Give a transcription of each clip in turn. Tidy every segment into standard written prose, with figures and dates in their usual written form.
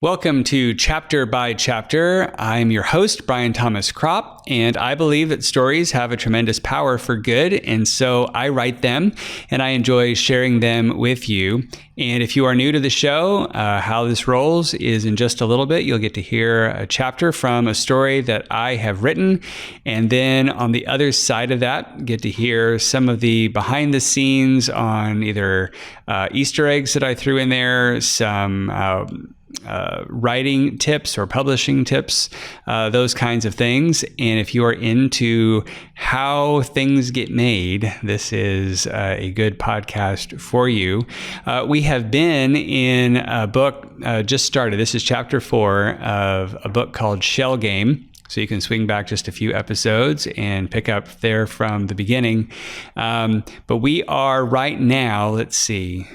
Welcome to Chapter by Chapter. I'm your host, Brian Thomas Kropp, and I believe that stories have a tremendous power for good, and so I write them, and I enjoy sharing them with you. And if you are new to the show, how this rolls is in just a little bit, you'll get to hear a chapter from a story that I have written, and then on the other side of that, get to hear some of the behind the scenes on either Easter eggs that I threw in there, some writing tips or publishing tips, those kinds of things. And if you are into how things get made, this is a good podcast for you. We have been in a book just started. This is chapter 4 of a book called Shell Game. So you can swing back just a few episodes and pick up there from the beginning. But we are right now, let's see.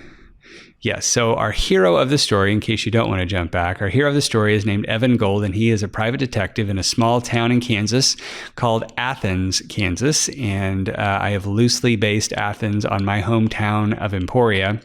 Yes, so our hero of the story, in case you don't want to jump back, our hero of the story is named Evan Gold, and he is a private detective in a small town in Kansas called Athens, Kansas. And I have loosely based Athens on my hometown of Emporia.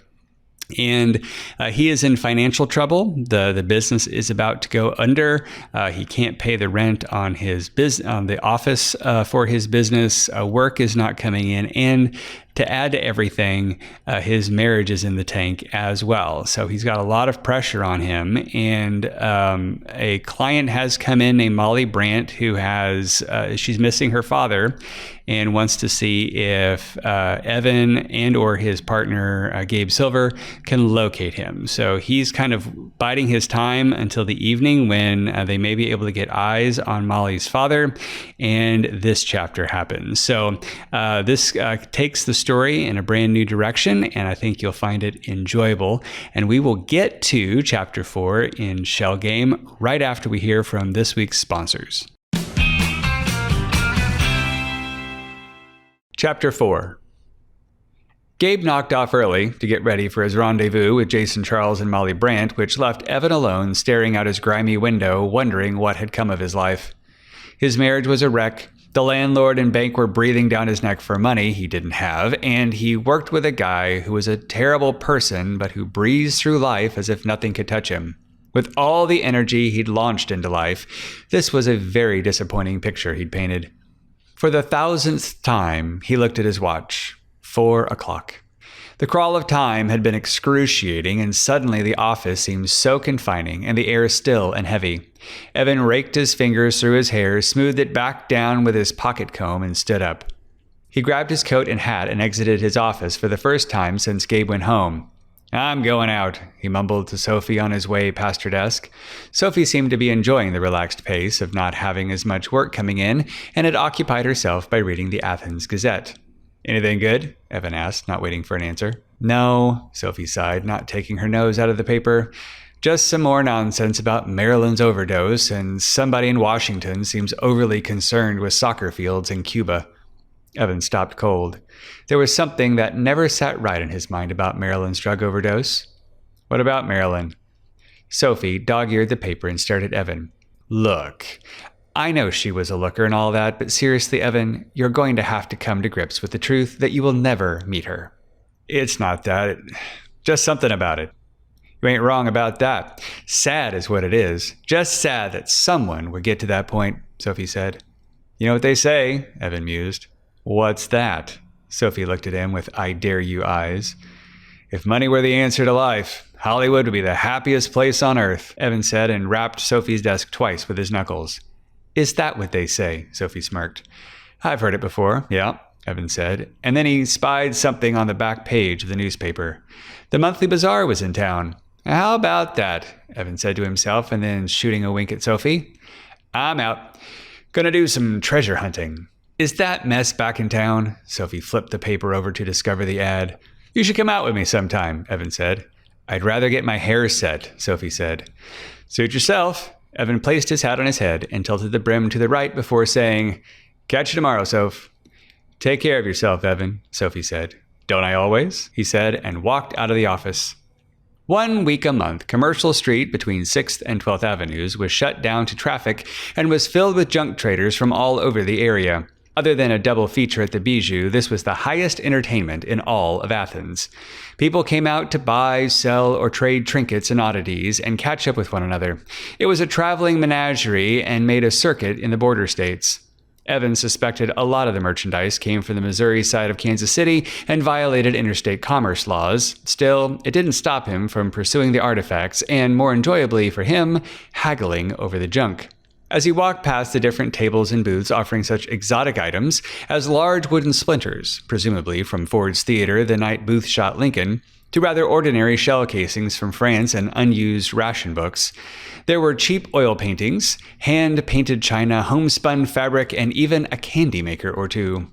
And he is in financial trouble. The business is about to go under. He can't pay the rent on his on the office for his business. Work is not coming in, and to add to everything, his marriage is in the tank as well. So he's got a lot of pressure on him. And a client has come in named Molly Brandt, who has she's missing her father, and wants to see if Evan and or his partner Gabe Silver can locate him. So he's kind of biding his time until the evening when they may be able to get eyes on Molly's father, and this chapter happens. So this takes the story in a brand new direction, and I think you'll find it enjoyable. And we will get to chapter 4 in Shell Game right after we hear from this week's sponsors. Chapter 4. Gabe knocked off early to get ready for his rendezvous with Jason Charles and Molly Brandt, which left Evan alone staring out his grimy window, wondering what had come of his life. His marriage was a wreck. The landlord and bank were breathing down his neck for money he didn't have, and he worked with a guy who was a terrible person but who breezed through life as if nothing could touch him. With all the energy he'd launched into life, this was a very disappointing picture he'd painted. For the 1000th time, he looked at his watch. 4 o'clock. The crawl of time had been excruciating, and suddenly the office seemed so confining and the air still and heavy. Evan raked his fingers through his hair, smoothed it back down with his pocket comb, and stood up. He grabbed his coat and hat and exited his office for the first time since Gabe went home. "I'm going out," he mumbled to Sophie on his way past her desk. Sophie seemed to be enjoying the relaxed pace of not having as much work coming in, and had occupied herself by reading the Athens Gazette. "Anything good?" Evan asked, not waiting for an answer. "No," Sophie sighed, not taking her nose out of the paper. "Just some more nonsense about Maryland's overdose, and somebody in Washington seems overly concerned with soccer fields in Cuba." Evan stopped cold. There was something that never sat right in his mind about Maryland's drug overdose. "What about Maryland?" Sophie dog-eared the paper and stared at Evan. "Look, I know she was a looker and all that, but seriously, Evan, you're going to have to come to grips with the truth that you will never meet her." "It's not that. Just something about it." "You ain't wrong about that. Sad is what it is. Just sad that someone would get to that point," Sophie said. "You know what they say," Evan mused. "What's that?" Sophie looked at him with "I dare you" eyes. "If money were the answer to life, Hollywood would be the happiest place on earth," Evan said, and rapped Sophie's desk twice with his knuckles. "Is that what they say?" Sophie smirked. "I've heard it before, yeah," Evan said, and then he spied something on the back page of the newspaper. The monthly bazaar was in town. "How about that?" Evan said to himself, and then shooting a wink at Sophie. "I'm out. Gonna do some treasure hunting." "Is that mess back in town?" Sophie flipped the paper over to discover the ad. "You should come out with me sometime," Evan said. "I'd rather get my hair set," Sophie said. "Suit yourself." Evan placed his hat on his head and tilted the brim to the right before saying, "Catch you tomorrow, Soph." "Take care of yourself, Evan," Sophie said. "Don't I always?" he said, and walked out of the office. 1 week a month, Commercial Street between 6th and 12th Avenues was shut down to traffic and was filled with junk traders from all over the area. Other than a double feature at the Bijou, this was the highest entertainment in all of Athens. People came out to buy, sell, or trade trinkets and oddities and catch up with one another. It was a traveling menagerie and made a circuit in the border states. Evan suspected a lot of the merchandise came from the Missouri side of Kansas City and violated interstate commerce laws. Still, it didn't stop him from pursuing the artifacts and, more enjoyably for him, haggling over the junk. As he walked past the different tables and booths offering such exotic items as large wooden splinters, presumably from Ford's Theater the night Booth shot Lincoln, to rather ordinary shell casings from France and unused ration books, there were cheap oil paintings, hand-painted china, homespun fabric, and even a candy maker or two.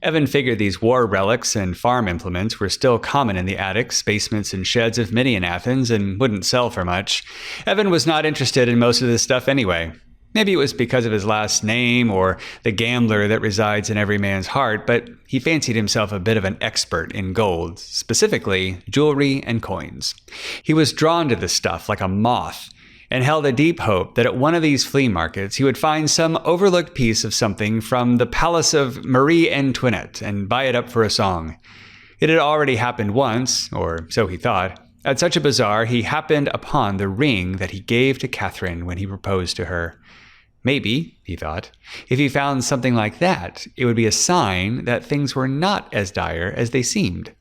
Evan figured these war relics and farm implements were still common in the attics, basements, and sheds of many in Athens and wouldn't sell for much. Evan was not interested in most of this stuff anyway. Maybe it was because of his last name or the gambler that resides in every man's heart, but he fancied himself a bit of an expert in gold, specifically jewelry and coins. He was drawn to this stuff like a moth and held a deep hope that at one of these flea markets he would find some overlooked piece of something from the palace of Marie Antoinette and buy it up for a song. It had already happened once, or so he thought. At such a bazaar, he happened upon the ring that he gave to Catherine when he proposed to her. Maybe, he thought, if he found something like that, it would be a sign that things were not as dire as they seemed.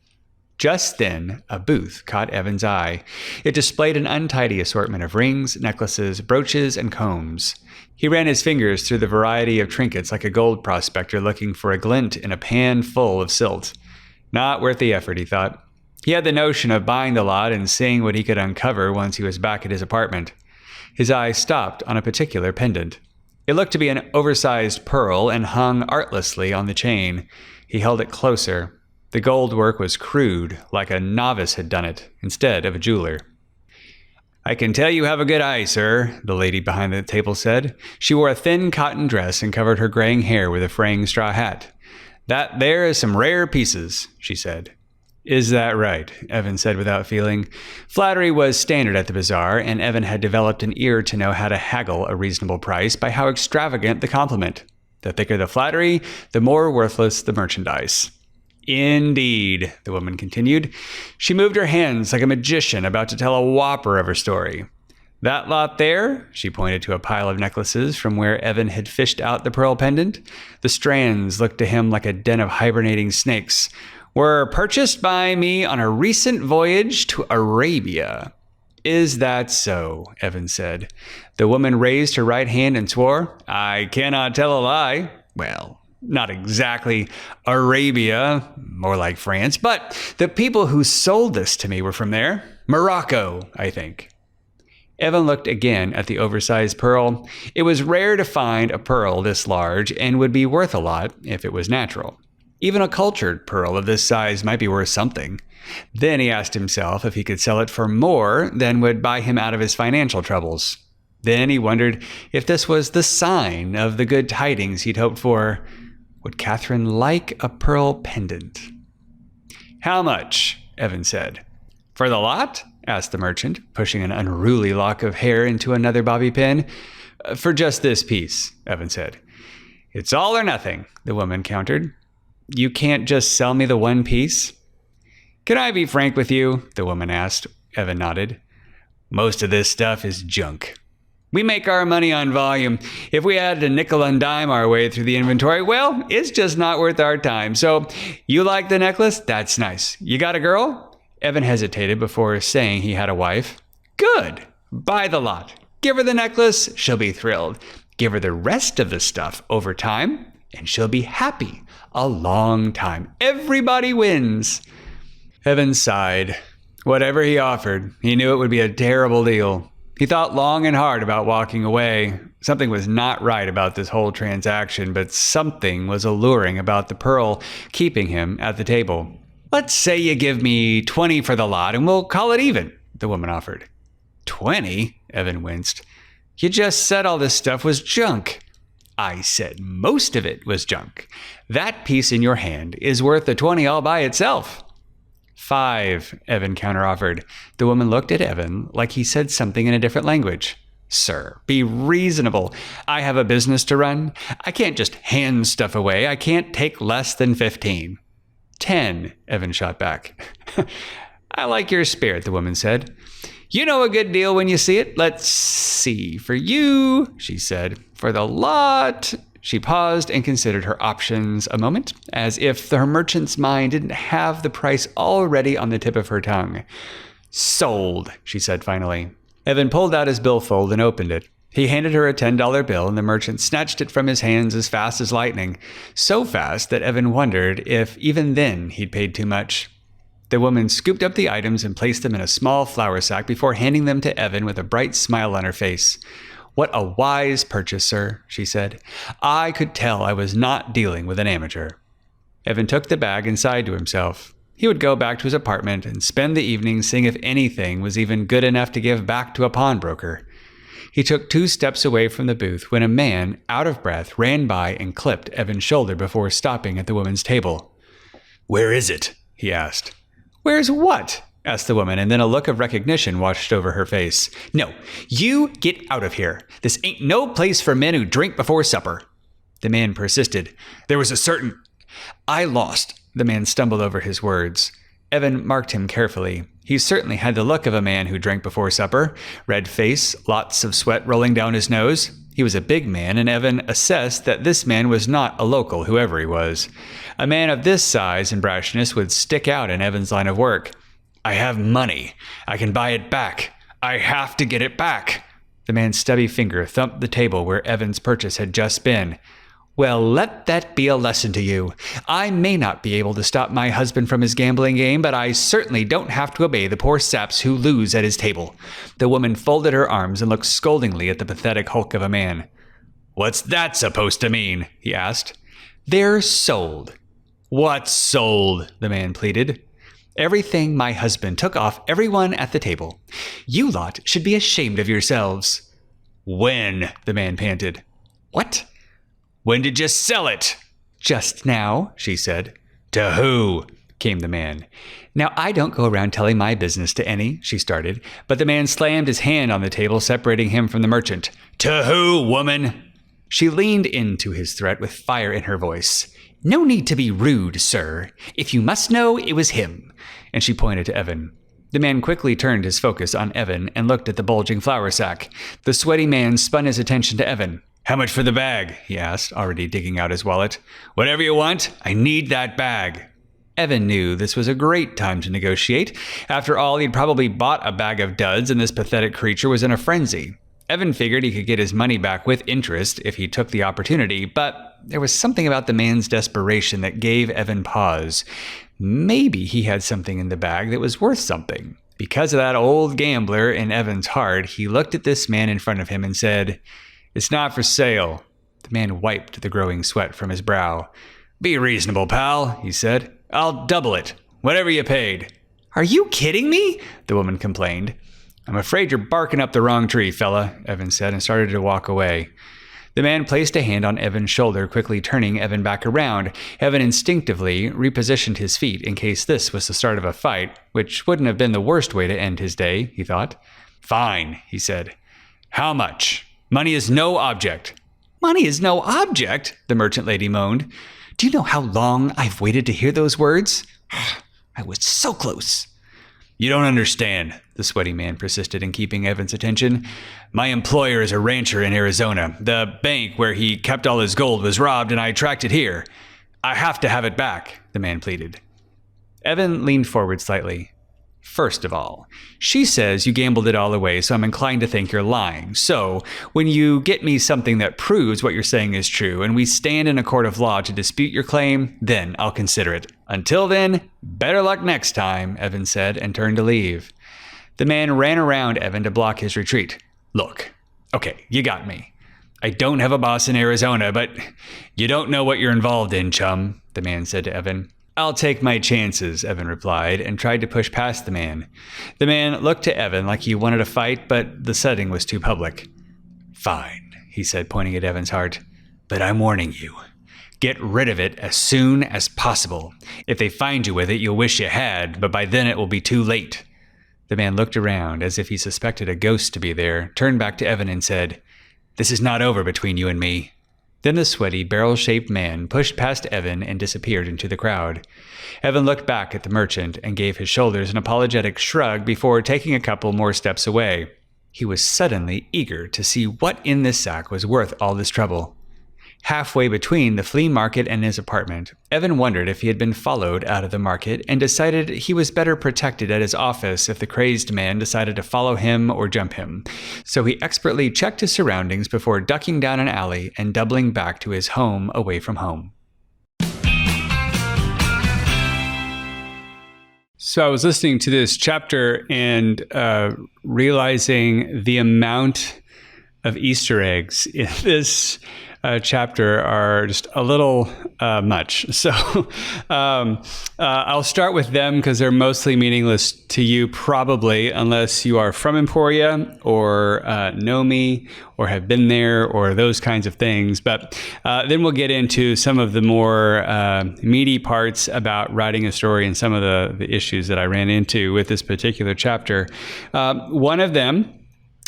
Just then, a booth caught Evan's eye. It displayed an untidy assortment of rings, necklaces, brooches, and combs. He ran his fingers through the variety of trinkets like a gold prospector looking for a glint in a pan full of silt. Not worth the effort, he thought. He had the notion of buying the lot and seeing what he could uncover once he was back at his apartment. His eye stopped on a particular pendant. It looked to be an oversized pearl and hung artlessly on the chain. He held it closer. The gold work was crude, like a novice had done it, instead of a jeweler. "I can tell you have a good eye, sir," the lady behind the table said. She wore a thin cotton dress and covered her graying hair with a fraying straw hat. "That there is some rare pieces," she said. "Is that right?" Evan said without feeling. Flattery was standard at the bazaar, and Evan had developed an ear to know how to haggle a reasonable price by how extravagant the compliment. The thicker the flattery, the more worthless the merchandise. "Indeed," the woman continued. She moved her hands like a magician about to tell a whopper of her story. "That lot there," she pointed to a pile of necklaces from where Evan had fished out the pearl pendant. The strands looked to him like a den of hibernating snakes. "Were purchased by me on a recent voyage to Arabia." "Is that so?" Evan said. The woman raised her right hand and swore. "I cannot tell a lie. Well, not exactly Arabia, more like France, but the people who sold this to me were from there. Morocco, I think." Evan looked again at the oversized pearl. It was rare to find a pearl this large and would be worth a lot if it was natural. Even a cultured pearl of this size might be worth something. Then he asked himself if he could sell it for more than would buy him out of his financial troubles. Then he wondered if this was the sign of the good tidings he'd hoped for. Would Catherine like a pearl pendant? "How much?" Evan said. "For the lot?" asked the merchant, pushing an unruly lock of hair into another bobby pin. "For just this piece," Evan said. "It's all or nothing," the woman countered. "You can't just sell me the one piece?" "Can I be frank with you?" the woman asked. Evan nodded. "Most of this stuff is junk. We make our money on volume. If we add a nickel and dime our way through the inventory, well, it's just not worth our time. So, you like the necklace? That's nice. You got a girl?" Evan hesitated before saying he had a wife. "Good. Buy the lot. Give her the necklace. She'll be thrilled. Give her the rest of the stuff over time, and she'll be happy. A long time. Everybody wins." Evan sighed. Whatever he offered, he knew it would be a terrible deal. He thought long and hard about walking away. Something was not right about this whole transaction, but something was alluring about the pearl keeping him at the table. "Let's say you give me 20 for the lot and we'll call it even," the woman offered. 20? Evan winced. "You just said all this stuff was junk." "I said most of it was junk. That piece in your hand is worth the 20 all by itself." 5, Evan counteroffered. The woman looked at Evan like he said something in a different language. Sir, be reasonable. I have a business to run. I can't just hand stuff away. I can't take less than 15. 10, Evan shot back. I like your spirit, the woman said. You know a good deal when you see it. Let's see. For you, she said. For the lot. She paused and considered her options a moment, as if her merchant's mind didn't have the price already on the tip of her tongue. Sold, she said finally. Evan pulled out his billfold and opened it. He handed her a $10 bill, and the merchant snatched it from his hands as fast as lightning, so fast that Evan wondered if even then he'd paid too much. The woman scooped up the items and placed them in a small flour sack before handing them to Evan with a bright smile on her face. What a wise purchase, sir, she said. I could tell I was not dealing with an amateur. Evan took the bag and sighed to himself. He would go back to his apartment and spend the evening seeing if anything was even good enough to give back to a pawnbroker. He took 2 steps away from the booth when a man, out of breath, ran by and clipped Evan's shoulder before stopping at the woman's table. Where is it? He asked. Where's what? Asked the woman, and then a look of recognition washed over her face. No, you get out of here. This ain't no place for men who drink before supper. The man persisted. There was a certain... I lost. The man stumbled over his words. Evan marked him carefully. He certainly had the look of a man who drank before supper. Red face, lots of sweat rolling down his nose. He was a big man, and Evan assessed that this man was not a local, whoever he was. A man of this size and brashness would stick out in Evan's line of work. I have money. I can buy it back. I have to get it back. The man's stubby finger thumped the table where Evan's purchase had just been. Well, let that be a lesson to you. I may not be able to stop my husband from his gambling game, but I certainly don't have to obey the poor saps who lose at his table. The woman folded her arms and looked scoldingly at the pathetic hulk of a man. What's that supposed to mean? He asked. They're sold. What's sold? The man pleaded. Everything my husband took off everyone at the table. You lot should be ashamed of yourselves. When? The man panted. What? When did you sell it? Just now, she said. To who? Came the man. Now, I don't go around telling my business to any, she started, but the man slammed his hand on the table, separating him from the merchant. To who, woman? She leaned into his threat with fire in her voice. No need to be rude, sir. If you must know, it was him. And she pointed to Evan. The man quickly turned his focus on Evan and looked at the bulging flour sack. The sweaty man spun his attention to Evan. How much for the bag? He asked, already digging out his wallet. Whatever you want, I need that bag. Evan knew this was a great time to negotiate. After all, he'd probably bought a bag of duds and this pathetic creature was in a frenzy. Evan figured he could get his money back with interest if he took the opportunity, but there was something about the man's desperation that gave Evan pause. Maybe he had something in the bag that was worth something. Because of that old gambler in Evan's heart, he looked at this man in front of him and said, It's not for sale. The man wiped the growing sweat from his brow. Be reasonable, pal, he said. I'll double it. Whatever you paid. Are you kidding me? The woman complained. I'm afraid you're barking up the wrong tree, fella, Evan said and started to walk away. The man placed a hand on Evan's shoulder, quickly turning Evan back around. Evan instinctively repositioned his feet in case this was the start of a fight, which wouldn't have been the worst way to end his day, he thought. Fine, he said. How much? Money is no object. Money is no object, the merchant lady moaned. Do you know how long I've waited to hear those words? I was so close. You don't understand, the sweaty man persisted in keeping Evan's attention. My employer is a rancher in Arizona. The bank where he kept all his gold was robbed and I tracked it here. I have to have it back, the man pleaded. Evan leaned forward slightly. First of all, she says you gambled it all away, so I'm inclined to think you're lying. So, when you get me something that proves what you're saying is true, and we stand in a court of law to dispute your claim, then I'll consider it. Until then, better luck next time, Evan said, and turned to leave. The man ran around Evan to block his retreat. Look, okay, you got me. I don't have a boss in Arizona, but you don't know what you're involved in, chum, the man said to Evan. I'll take my chances, Evan replied, and tried to push past the man. The man looked to Evan like he wanted a fight, but the setting was too public. Fine, he said, pointing at Evan's heart. But I'm warning you. Get rid of it as soon as possible. If they find you with it, you'll wish you had, but by then it will be too late. The man looked around as if he suspected a ghost to be there, turned back to Evan and said, "This is not over between you and me." Then the sweaty, barrel-shaped man pushed past Evan and disappeared into the crowd. Evan looked back at the merchant and gave his shoulders an apologetic shrug before taking a couple more steps away. He was suddenly eager to see what in this sack was worth all this trouble. Halfway between the flea market and his apartment, Evan wondered if he had been followed out of the market and decided he was better protected at his office if the crazed man decided to follow him or jump him. So he expertly checked his surroundings before ducking down an alley and doubling back to his home away from home. So I was listening to this chapter and realizing the amount of Easter eggs in this chapter are just a little much. So I'll start with them because they're mostly meaningless to you probably, unless you are from Emporia or know me or have been there or those kinds of things. But then we'll get into some of the more meaty parts about writing a story and some of the issues that I ran into with this particular chapter. One of them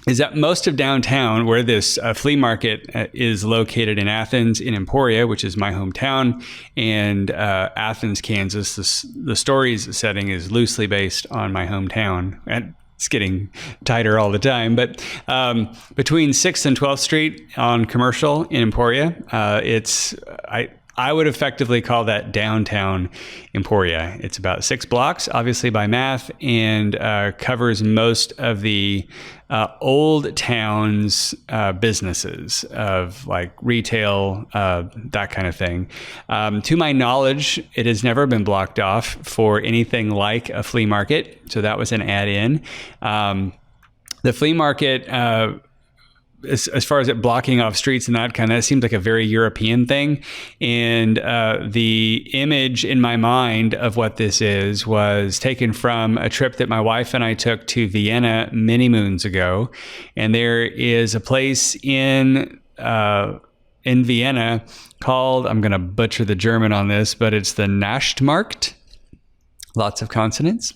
is that most of downtown, where this flea market is located in Athens, in Emporia, which is my hometown, and Athens, Kansas, the story's setting is loosely based on my hometown. And it's getting tighter all the time. But between 6th and 12th Street on Commercial in Emporia, I would effectively call that downtown Emporia. It's about 6 blocks, obviously by math, and covers most of the old town's businesses of like retail, that kind of thing. To my knowledge, it has never been blocked off for anything like a flea market. So that was an add-in. The flea market, as far as it blocking off streets and that seems like a very European thing. And the image in my mind of what this is was taken from a trip that my wife and I took to Vienna many moons ago. And there is a place in Vienna called, I'm going to butcher the German on this, but it's the Nachtmarkt. Lots of consonants.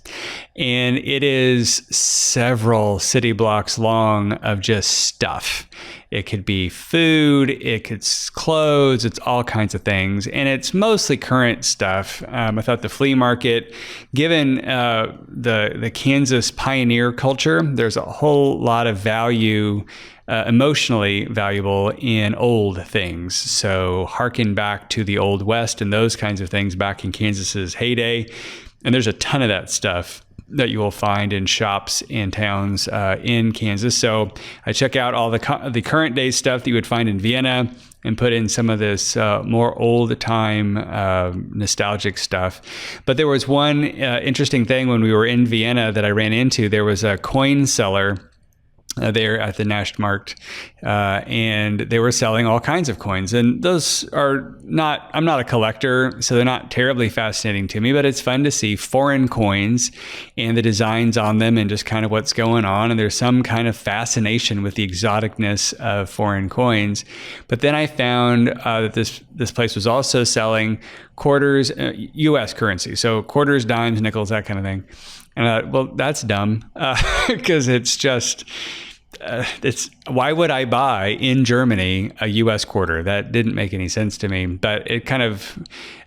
And it is several city blocks long of just stuff. It could be food, it could clothes, it's all kinds of things. And it's mostly current stuff. I thought the flea market, given the Kansas pioneer culture, there's a whole lot of value, emotionally valuable in old things. So harken back to the Old West and those kinds of things back in Kansas's heyday. And there's a ton of that stuff that you will find in shops and towns in Kansas. So I check out all the current day stuff that you would find in Vienna and put in some of this more old time nostalgic stuff. But there was one interesting thing when we were in Vienna that I ran into. There was a coin seller there at the Nachtmarkt, and they were selling all kinds of coins. And those are not, I'm not a collector, so they're not terribly fascinating to me, but it's fun to see foreign coins and the designs on them and just kind of what's going on. And there's some kind of fascination with the exoticness of foreign coins. But then I found that this place was also selling quarters, U.S. currency. So quarters, dimes, nickels, that kind of thing. And I thought, well, that's dumb, because it's just, why would I buy in Germany a U.S. quarter? That didn't make any sense to me, but it kind of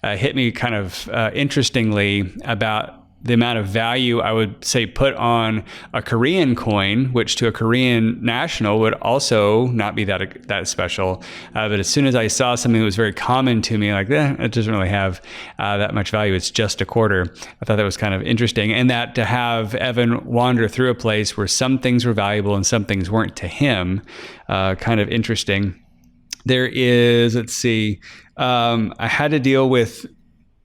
hit me kind of interestingly about the amount of value I would say put on a Korean coin, which to a Korean national would also not be that special. But as soon as I saw something that was very common to me, like, it doesn't really have that much value. It's just a quarter. I thought that was kind of interesting. And that to have Evan wander through a place where some things were valuable and some things weren't to him, kind of interesting. There is, let's see, I had to deal with,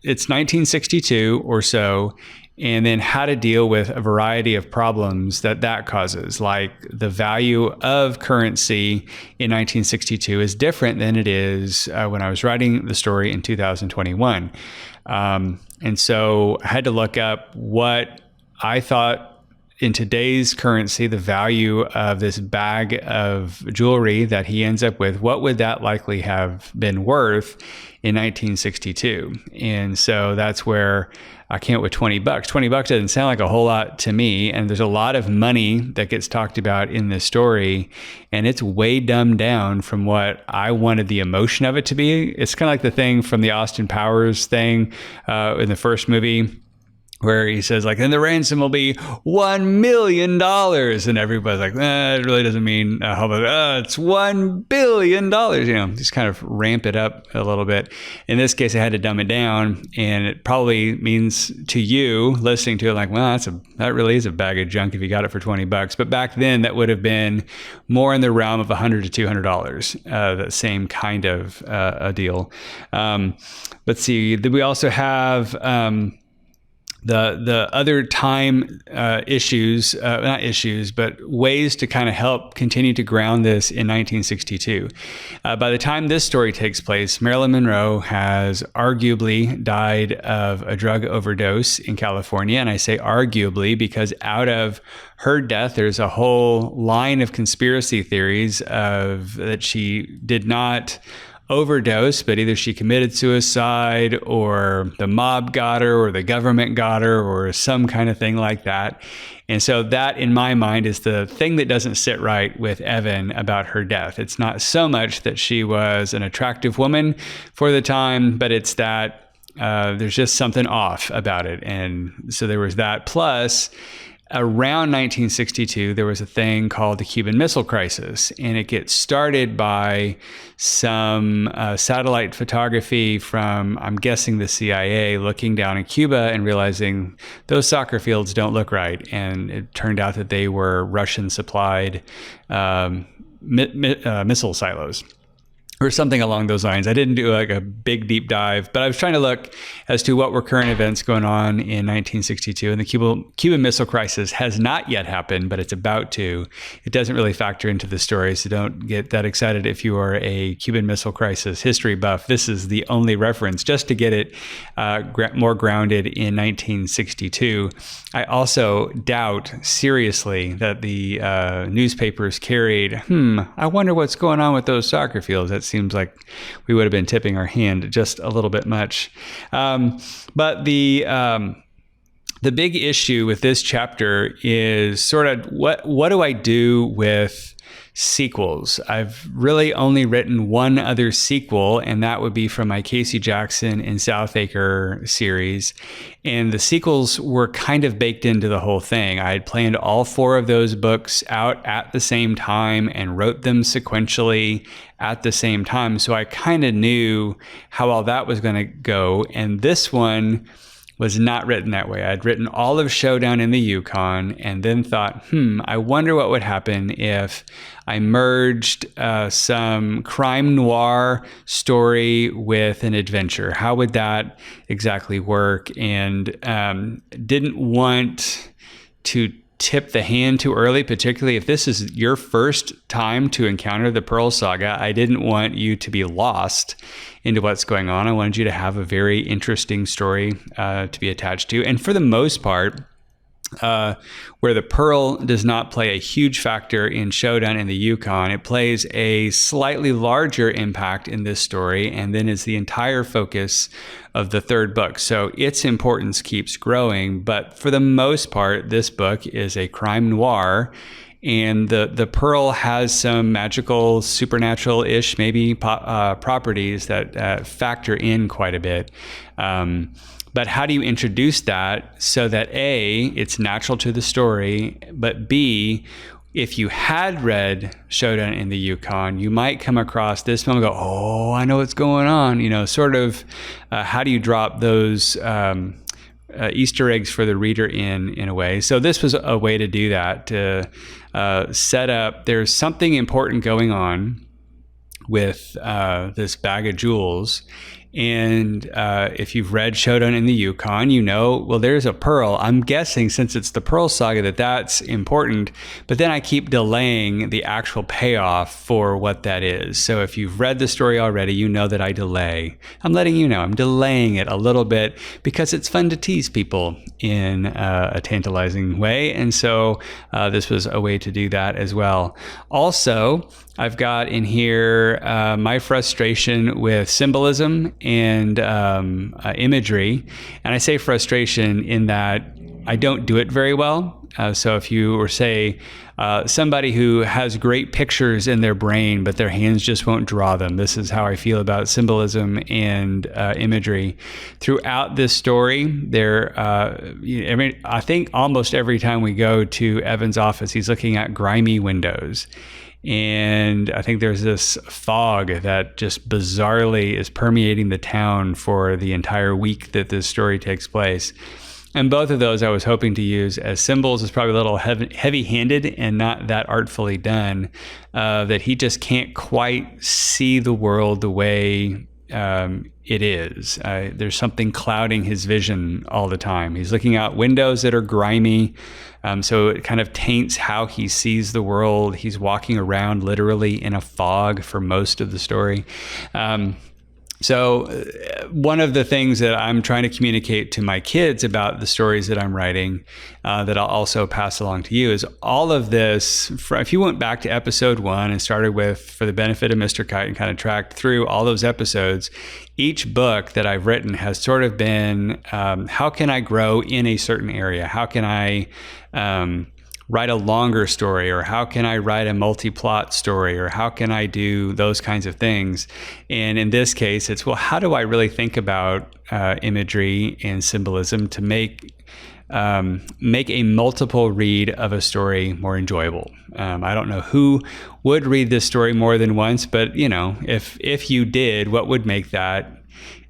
it's 1962 or so, and then how to deal with a variety of problems that causes, like the value of currency in 1962 is different than it is when I was writing the story in 2021. And so I had to look up what I thought in today's currency, the value of this bag of jewelry that he ends up with, what would that likely have been worth in 1962? And so that's where I came up with $20. $20 doesn't sound like a whole lot to me. And there's a lot of money that gets talked about in this story. And it's way dumbed down from what I wanted the emotion of it to be. It's kind of like the thing from the Austin Powers thing in the first movie, where he says, like, and the ransom will be $1 million. And everybody's like, it really doesn't mean how about it's $1 billion. Just kind of ramp it up a little bit. In this case, I had to dumb it down. And it probably means to you listening to it, like, well, that really is a bag of junk if you got it for $20. But back then, that would have been more in the realm of $100 to $200, that same kind of a deal. Let's see. We also have the other time issues, not issues, but ways to kind of help continue to ground this in 1962. By the time this story takes place, Marilyn Monroe has arguably died of a drug overdose in California. And I say arguably because out of her death, there's a whole line of conspiracy theories that she did not overdose, but either she committed suicide or the mob got her or the government got her or some kind of thing like that. And so that, in my mind, is the thing that doesn't sit right with Evan about her death. It's not so much that she was an attractive woman for the time, but it's that there's just something off about it. And so there was that. Plus, around 1962, there was a thing called the Cuban Missile Crisis, and it gets started by some satellite photography from, I'm guessing, the CIA, looking down in Cuba and realizing those soccer fields don't look right. And it turned out that they were Russian-supplied missile silos, or something along those lines. I didn't do like a big deep dive, but I was trying to look as to what were current events going on in 1962. And the Cuban Missile Crisis has not yet happened, but it's about to. It doesn't really factor into the story, so don't get that excited if you are a Cuban Missile Crisis history buff. This is the only reference, just to get it more grounded in 1962. I also doubt seriously that the newspapers carried, I wonder what's going on with those soccer fields. That seems like we would have been tipping our hand just a little bit much. But the big issue with this chapter is sort of what do I do with sequels? I've really only written one other sequel, and that would be from my Casey Jackson and Southacre series. And the sequels were kind of baked into the whole thing. I had planned all 4 of those books out at the same time and wrote them sequentially at the same time. So I kind of knew how all that was going to go. And this one was not written that way. I'd written all of Showdown in the Yukon and then thought, I wonder what would happen if I merged some crime noir story with an adventure. How would that exactly work? And didn't want to tip the hand too early, particularly if this is your first time to encounter the Pearl Saga. I didn't want you to be lost into what's going on. I wanted you to have a very interesting story to be attached to. And for the most part, where the Pearl does not play a huge factor in Showdown in the Yukon, it plays a slightly larger impact in this story and then is the entire focus of the 3rd book. So its importance keeps growing, but for the most part, this book is a crime noir, and the Pearl has some magical, supernatural-ish, maybe properties that factor in quite a bit. But how do you introduce that so that A, it's natural to the story, but B, if you had read Showdown in the Yukon, you might come across this film and go, oh, I know what's going on. Sort of how do you drop those Easter eggs for the reader in a way. So this was a way to do that, to set up, there's something important going on with this bag of jewels. And if you've read Showdown in the Yukon, you know, well, there's a pearl. I'm guessing since it's the Pearl Saga that's important, but then I keep delaying the actual payoff for what that is. So if you've read the story already, you know that I delay. I'm letting you know I'm delaying it a little bit because it's fun to tease people in a tantalizing way. And so this was a way to do that as well. Also, I've got in here my frustration with symbolism and imagery. And I say frustration in that I don't do it very well. So if you were, say, somebody who has great pictures in their brain, but their hands just won't draw them. This is how I feel about symbolism and imagery. Throughout this story, I think almost every time we go to Evan's office, he's looking at grimy windows. And I think there's this fog that just bizarrely is permeating the town for the entire week that this story takes place. And both of those I was hoping to use as symbols. Is probably a little heavy-handed and not that artfully done, that he just can't quite see the world the way it is. There's something clouding his vision all the time. He's looking out windows that are grimy, so it kind of taints how he sees the world. He's walking around literally in a fog for most of the story. So one of the things that I'm trying to communicate to my kids about the stories that I'm writing, that I'll also pass along to you, is all of this, if you went back to episode 1 and started with For the Benefit of Mr. Kite and kind of tracked through all those episodes, each book that I've written has sort of been, how can I grow in a certain area? How can I write a longer story, or how can I write a multi-plot story, or how can I do those kinds of things? And in this case, it's, well, how do I really think about imagery and symbolism to make a multiple read of a story more enjoyable? I don't know who would read this story more than once, but you know, if you did, what would make that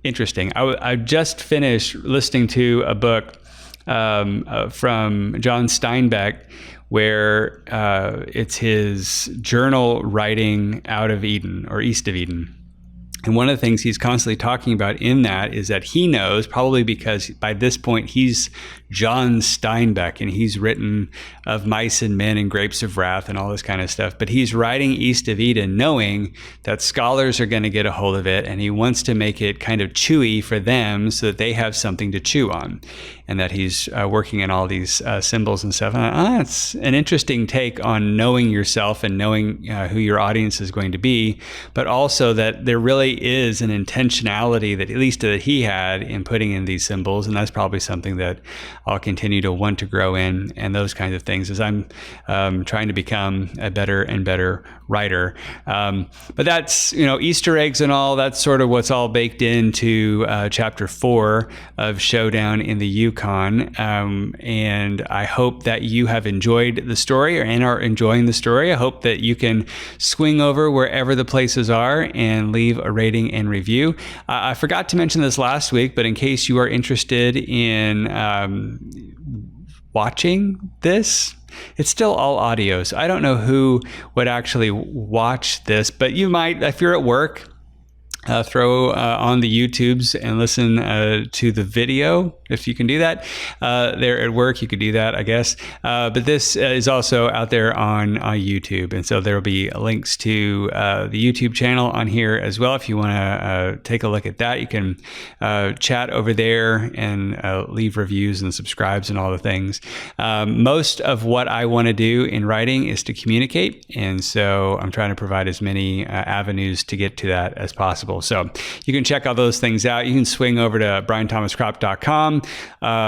interesting? I just finished listening to a book from John Steinbeck, where it's his journal writing out of Eden, or east of Eden. And one of the things he's constantly talking about in that is that he knows, probably because by this point he's John Steinbeck and he's written Of Mice and Men and Grapes of Wrath and all this kind of stuff, but he's writing East of Eden knowing that scholars are going to get a hold of it, and he wants to make it kind of chewy for them so that they have something to chew on, and that he's working in all these symbols and stuff. It's an interesting take on knowing yourself and knowing who your audience is going to be, but also that there really is an intentionality that at least that he had in putting in these symbols, and that's probably something that I'll continue to want to grow in, and those kinds of things as I'm trying to become a better and better writer. But that's, Easter eggs and all, that's sort of what's all baked into chapter 4 of Showdown in the Yukon. And I hope that you have enjoyed the story and are enjoying the story. I hope that you can swing over wherever the places are and leave a rating and review. I forgot to mention this last week, but in case you are interested in watching this, it's still all audio, so I don't know who would actually watch this, but you might, if you're at work, throw on the YouTubes and listen to the video, if you can do that. There at work, you could do that, I guess. But this is also out there on YouTube. And so there will be links to the YouTube channel on here as well. If you want to take a look at that, you can chat over there and leave reviews and subscribes and all the things. Most of what I want to do in writing is to communicate. And so I'm trying to provide as many avenues to get to that as possible. So you can check all those things out. You can swing over to brianthomascrop.com.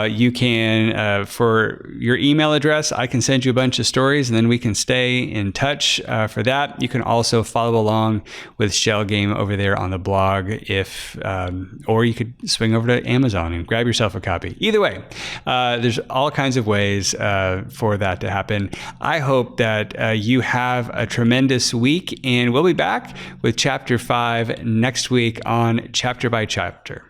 You can, for your email address, I can send you a bunch of stories, and then we can stay in touch for that. You can also follow along with Shell Game over there on the blog, or you could swing over to Amazon and grab yourself a copy. Either way, there's all kinds of ways for that to happen. I hope that you have a tremendous week, and we'll be back with Chapter 5 next week on Chapter by Chapter.